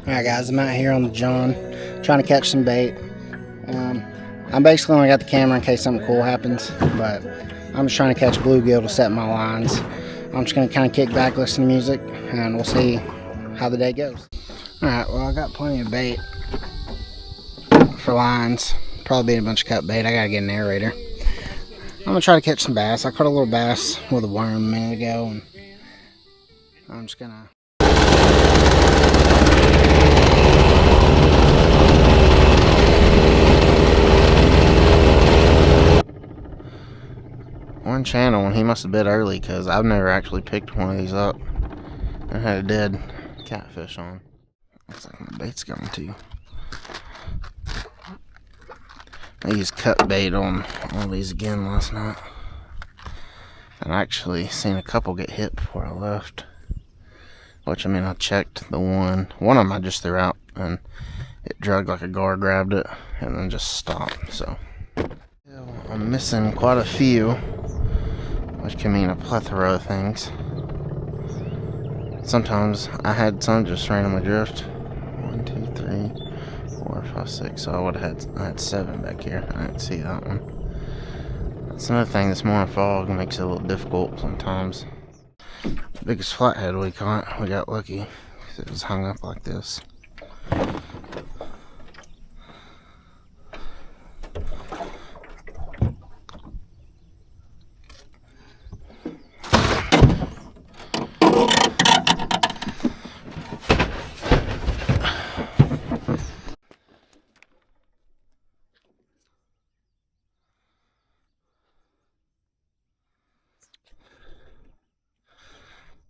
Alright guys, I'm out here on the John trying to catch some bait. I'm basically only got the camera in case something cool happens, but I'm just trying to catch bluegill to set my lines. I'm just going to kind of kick back, listen to music, and we'll see how the day goes. Alright, well I got plenty of bait for lines. Probably being a bunch of cut bait. I gotta get an aerator. I'm going to try to catch some bass. I caught a little bass with a worm a minute ago, and I'm just going to... One channel, and he must have bit early because I've never actually picked one of these up. I had a dead catfish on. Looks like my bait's going to. I used cut bait on all these again last night. And I actually seen a couple get hit before I left. Which, I mean, I checked the one. One of them I just threw out and it dragged like a gar grabbed it and then just stopped. So I'm missing quite a few, which can mean a plethora of things. Sometimes I had some just randomly drift. 1, 2, 3, 4, 5, 6. So I had 7 back here. I didn't see that one. That's another thing. This morning fog makes it a little difficult sometimes. The biggest flathead we got lucky because it was hung up like this.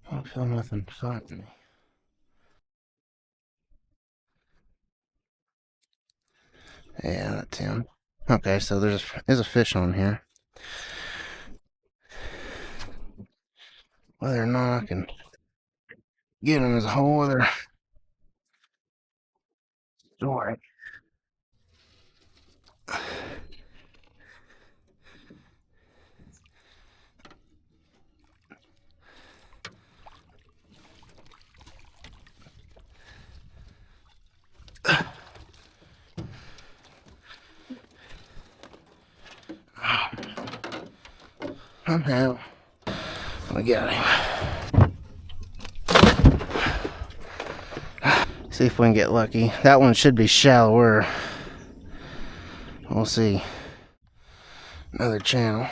I don't feel nothing fighting me. Yeah, that's him. Okay, so there's a fish on here. Whether or not I can get him is a whole other story. Somehow we got him. See if we can get lucky. That one should be shallower. We'll see. Another channel.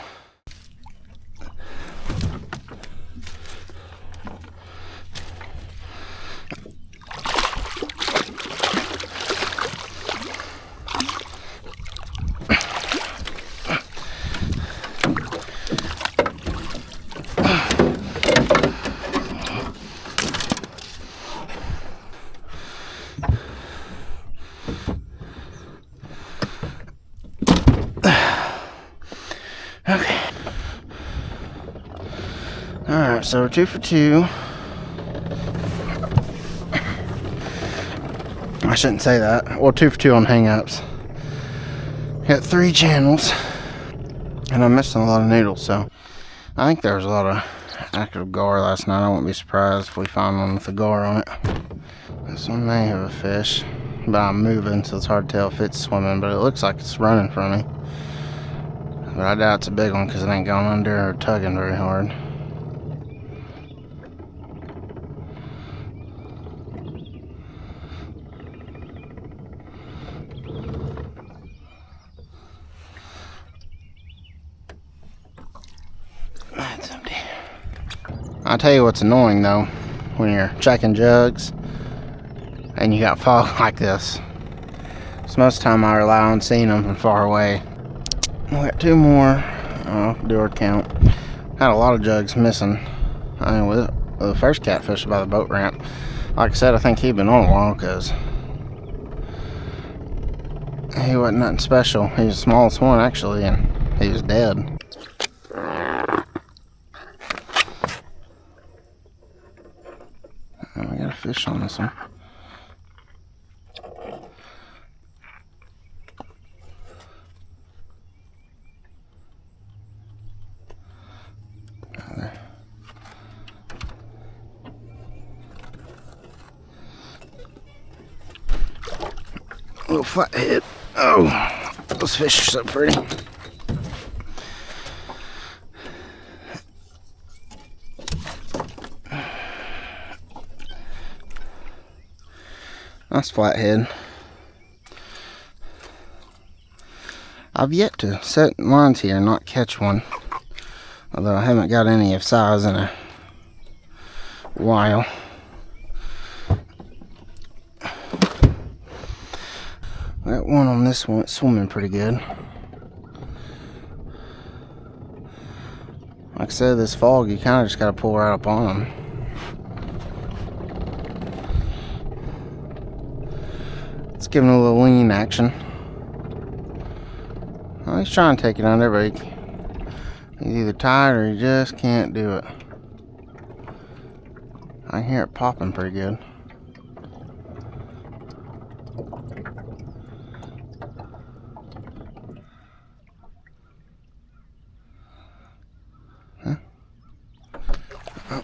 Okay. Alright, so we're 2 for 2. I shouldn't say that. Well, 2 for 2 on hang-ups. Got 3 channels. And I'm missing a lot of noodles, so I think there was a lot of active gar last night. I wouldn't be surprised if we find one with a gar on it. This one may have a fish, but I'm moving, so it's hard to tell if it's swimming, but it looks like it's running from me. But I doubt it's a big one because it ain't going under or tugging very hard. That's empty. I'll tell you what's annoying though, when you're checking jugs and you got fog like this. So most of the time I rely on seeing them from far away. We got 2 more. Do our count. Had a lot of jugs missing. I mean, with the first catfish by the boat ramp. Like I said, I think he'd been on a while because he wasn't nothing special. He was the smallest one actually, and he was dead. We got a fish on this one. Little flathead. Oh, those fish are so pretty. Nice flathead. I've yet to set lines here and not catch one, although I haven't got any of size in a while. That one on this one, it's swimming pretty good. Like I said, this fog, you kind of just got to pull right up on them. Let's give him a little lean action. Well, he's trying to take it under, but he's either tired or he just can't do it. I can hear it popping pretty good. Huh? Oh.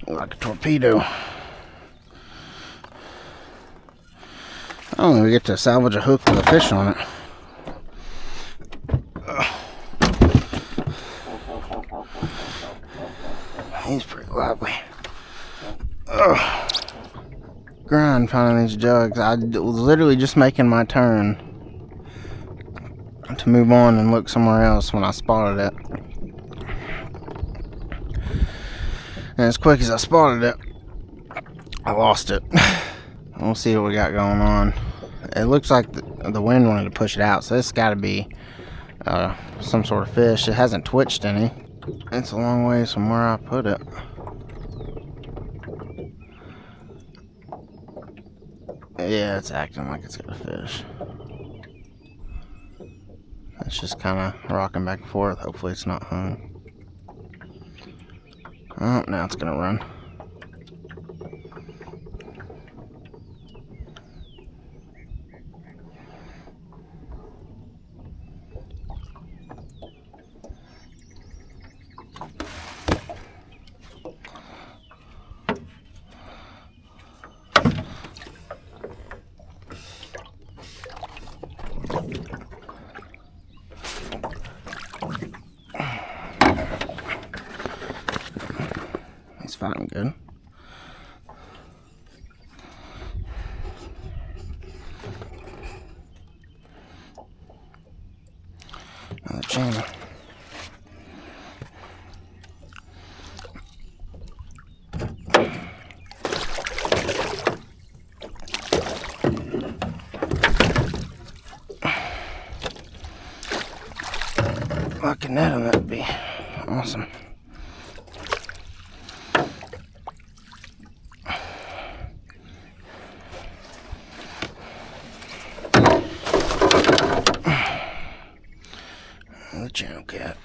Like a torpedo. I don't think we get to salvage a hook with a fish on it. He's pretty lively. Grind finding these jugs. I was literally just making my turn to move on and look somewhere else when I spotted it. And as quick as I spotted it, I lost it. We'll see what we got going on. It looks like the wind wanted to push it out, so this got to be some sort of fish. It hasn't twitched any. It's a long ways from where I put it. Yeah, it's acting like it's got a fish. It's just kind of rocking back and forth. Hopefully it's not hung. Oh, now it's gonna run. He's fighting good. Another channel. Lucky net on that would be awesome. The channel cat.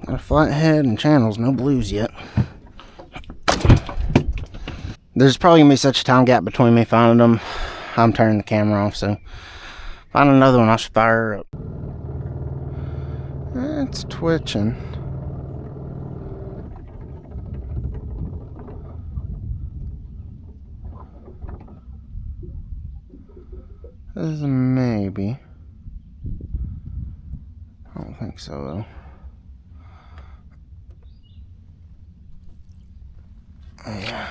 Got a flathead and channels, no blues yet. There's probably gonna be such a time gap between me finding them. I'm turning the camera off, so find another one, I should fire her up. It's twitching. This is a maybe. I don't think so though. Yeah.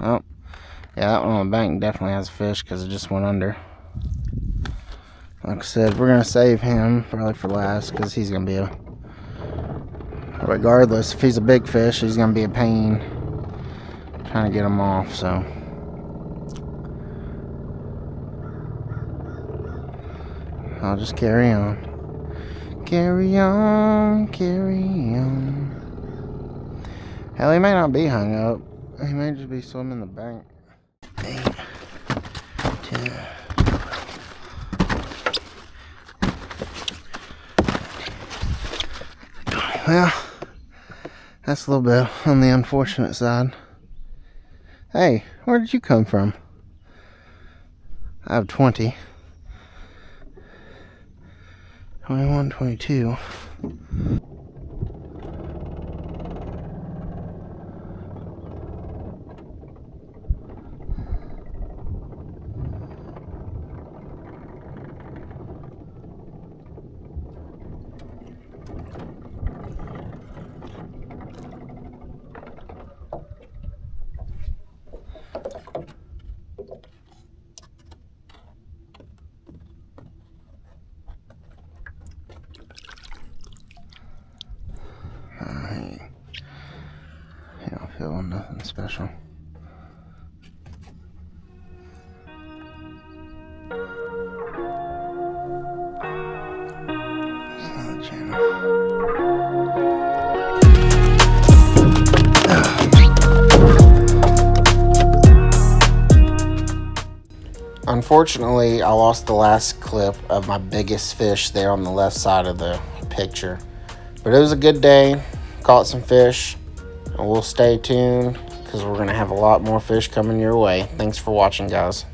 Oh, yeah, that one on the bank definitely has a fish because it just went under. Like I said, we're gonna save him probably for last because he's gonna be a. Regardless, if he's a big fish, he's gonna be a pain trying to get him off. So. I'll just carry on. Carry on, carry on. Hell, he may not be hung up. He may just be swimming in the bank. 8, 10. Well, that's a little bit on the unfortunate side. Hey, where did you come from? I have 20. 21, 22. I don't feel nothing special. It's not the channel. Unfortunately, I lost the last clip of my biggest fish there on the left side of the picture. But it was a good day. Caught some fish. And we'll stay tuned because we're going to have a lot more fish coming your way. Thanks for watching, guys.